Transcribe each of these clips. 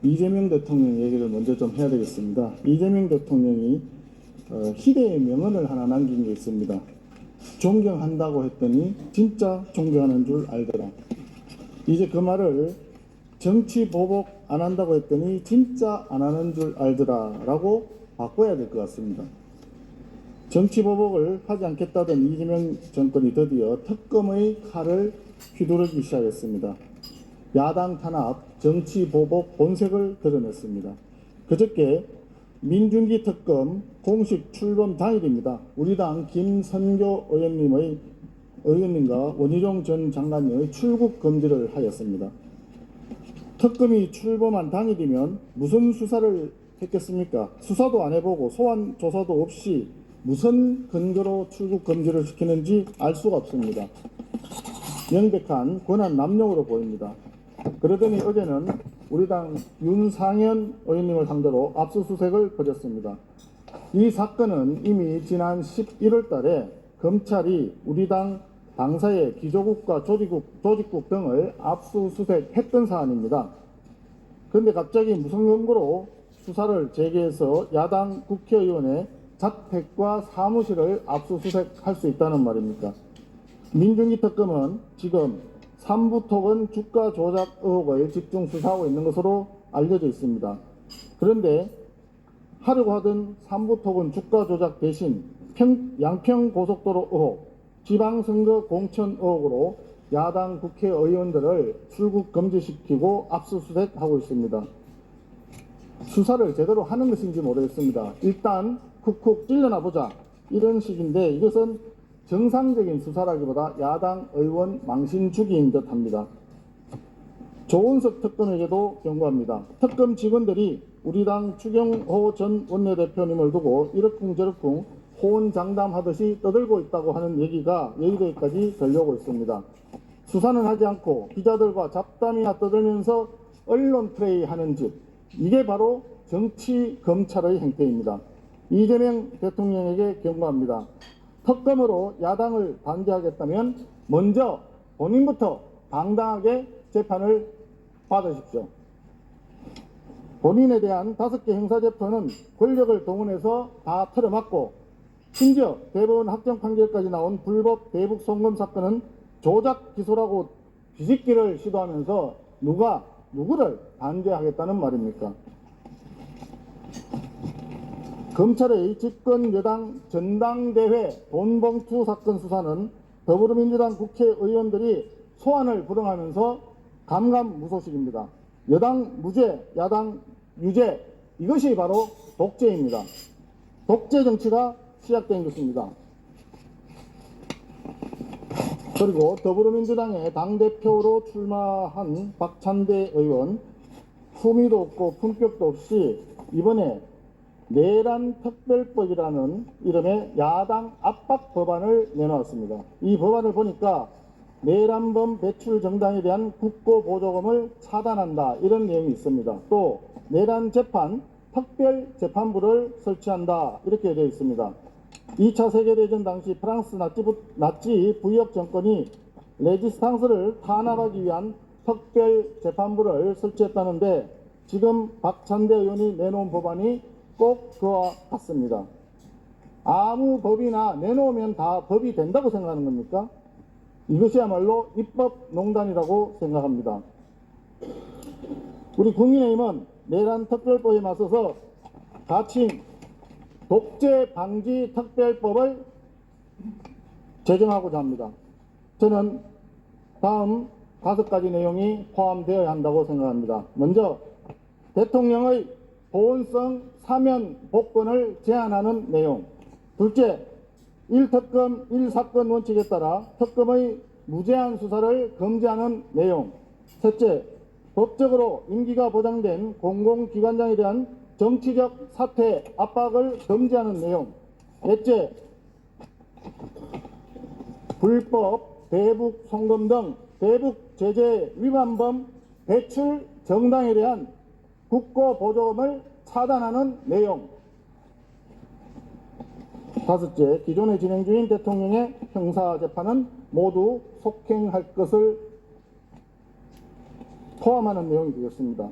이재명 대통령 얘기를 먼저 좀 해야 되겠습니다. 이재명 대통령이 희대의 명언을 하나 남긴 게 있습니다. 존경한다고 했더니 진짜 존경하는 줄 알더라. 이제 그 말을 정치 보복 안 한다고 했더니 진짜 안 하는 줄 알더라 라고 바꿔야 될 것 같습니다. 정치 보복을 하지 않겠다던 이재명 정권이 드디어 특검의 칼을 휘두르기 시작했습니다. 야당 탄압, 정치 보복 본색을 드러냈습니다. 그저께 민중기 특검 공식 출범 당일입니다. 우리 당 김선교 의원님과 원희룡 전 장관의 출국 금지를 하였습니다. 특검이 출범한 당일이면 무슨 수사를 했겠습니까? 수사도 안 해보고 소환 조사도 없이 무슨 근거로 출국 금지를 시키는지 알 수가 없습니다. 명백한 권한 남용으로 보입니다. 그러더니 어제는 우리 당 윤상현 의원님을 상대로 압수수색을 벌였습니다. 이 사건은 이미 지난 11월 달에 검찰이 우리 당 당사의 기조국과 조직국 등을 압수수색했던 사안입니다. 그런데 갑자기 무슨 근거로 수사를 재개해서 야당 국회의원의 자택과 사무실을 압수수색할 수 있다는 말입니까? 민중기 특검은 지금 삼부토건 주가 조작 의혹을 집중 수사하고 있는 것으로 알려져 있습니다. 그런데 하려고 하던 삼부토건 주가 조작 대신 양평고속도로 의혹, 지방선거 공천 의혹으로 야당 국회의원들을 출국 금지시키고 압수수색하고 있습니다. 수사를 제대로 하는 것인지 모르겠습니다. 일단 쿡쿡 찔러나 보자 이런 식인데 이것은 정상적인 수사라기보다 야당 의원 망신주기인 듯합니다. 조은석 특검에게도 경고합니다. 특검 직원들이 우리 당 추경호 전 원내대표님을 두고 이러쿵저러쿵 호언장담하듯이 떠들고 있다고 하는 얘기가 여의도에까지 들려오고 있습니다. 수사는 하지 않고 기자들과 잡담이나 떠들면서 언론 플레이하는 짓, 이게 바로 정치 검찰의 행태입니다. 이재명 대통령에게 경고합니다. 특검으로 야당을 단죄하겠다면 먼저 본인부터 당당하게 재판을 받으십시오. 본인에 대한 5개 형사재판은 권력을 동원해서 다 틀어막고 심지어 대법원 확정 판결까지 나온 불법 대북 송금 사건은 조작 기소라고 뒤집기를 시도하면서 누가 누구를 단죄하겠다는 말입니까? 검찰의 집권 여당 전당대회 돈봉투 사건 수사는 더불어민주당 국회의원들이 소환을 불응하면서 감감무소식입니다. 여당 무죄, 야당 유죄, 이것이 바로 독재입니다. 독재 정치가 시작된 것입니다. 그리고 더불어민주당의 당대표로 출마한 박찬대 의원, 품위도 없고 품격도 없이 이번에 내란 특별법이라는 이름의 야당 압박 법안을 내놓았습니다. 이 법안을 보니까 내란범 배출 정당에 대한 국고 보조금을 차단한다 이런 내용이 있습니다. 또 내란 재판 특별 재판부를 설치한다 이렇게 되어 있습니다. 2차 세계대전 당시 프랑스 나치 부역 정권이 레지스탕스를 탄압하기 위한 특별 재판부를 설치했다는데 지금 박찬대 의원이 내놓은 법안이 꼭 그와 같습니다. 아무 법이나 내놓으면 다 법이 된다고 생각하는 겁니까? 이것이야말로 입법농단이라고 생각합니다. 우리 국민의힘은 내란 특별법에 맞서서 가칭 독재 방지 특별법을 제정하고자 합니다. 저는 다음 5가지 내용이 포함되어야 한다고 생각합니다. 먼저 대통령의 보온성 사면 복권을 제한하는 내용. 둘째, 1특검 1사건 원칙에 따라 특검의 무제한 수사를 금지하는 내용. 셋째, 법적으로 임기가 보장된 공공기관장에 대한 정치적 사퇴 압박을 금지하는 내용. 넷째, 불법 대북 송금 등 대북 제재 위반범 배출 정당에 대한 국고 보조금을 차단하는 내용. 다섯째, 기존에 진행 중인 대통령의 형사재판은 모두 속행할 것을 포함하는 내용이 되겠습니다.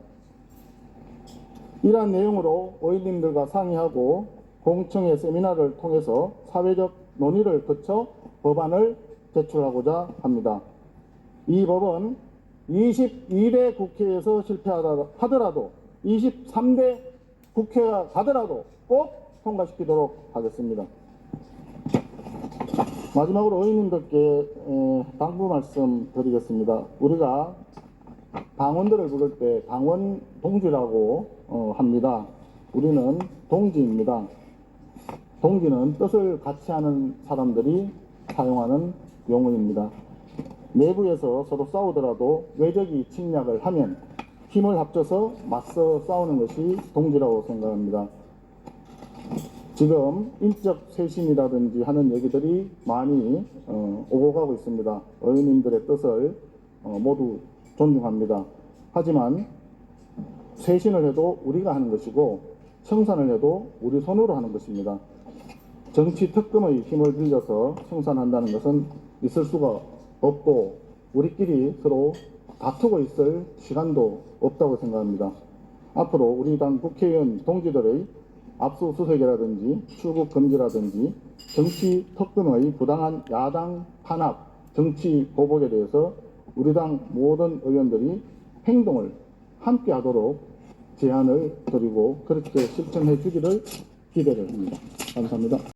이러한 내용으로 의원님들과 상의하고 공청회 세미나를 통해서 사회적 논의를 거쳐 법안을 제출하고자 합니다. 이 법은 22대 국회에서 실패하더라도 23대 국회가 가더라도 꼭 통과시키도록 하겠습니다. 마지막으로 의원님들께 당부 말씀 드리겠습니다. 우리가 당원들을 부를 때 당원 동지라고 합니다. 우리는 동지입니다. 동지는 뜻을 같이 하는 사람들이 사용하는 용어입니다. 내부에서 서로 싸우더라도 외적이 침략을 하면 힘을 합쳐서 맞서 싸우는 것이 동지라고 생각합니다. 지금 인적 쇄신이라든지 하는 얘기들이 많이 오고 가고 있습니다. 의원님들의 뜻을 모두 존중합니다. 하지만 쇄신을 해도 우리가 하는 것이고 청산을 해도 우리 손으로 하는 것입니다. 정치 특검의 힘을 빌려서 청산한다는 것은 있을 수가 없고 우리끼리 서로 다투고 있을 시간도 없다고 생각합니다. 앞으로 우리 당 국회의원 동지들의 압수수색이라든지 출국 금지라든지 정치 특검의 부당한 야당 탄압, 정치 보복에 대해서 우리 당 모든 의원들이 행동을 함께 하도록 제안을 드리고 그렇게 실천해 주기를 기대를 합니다. 감사합니다.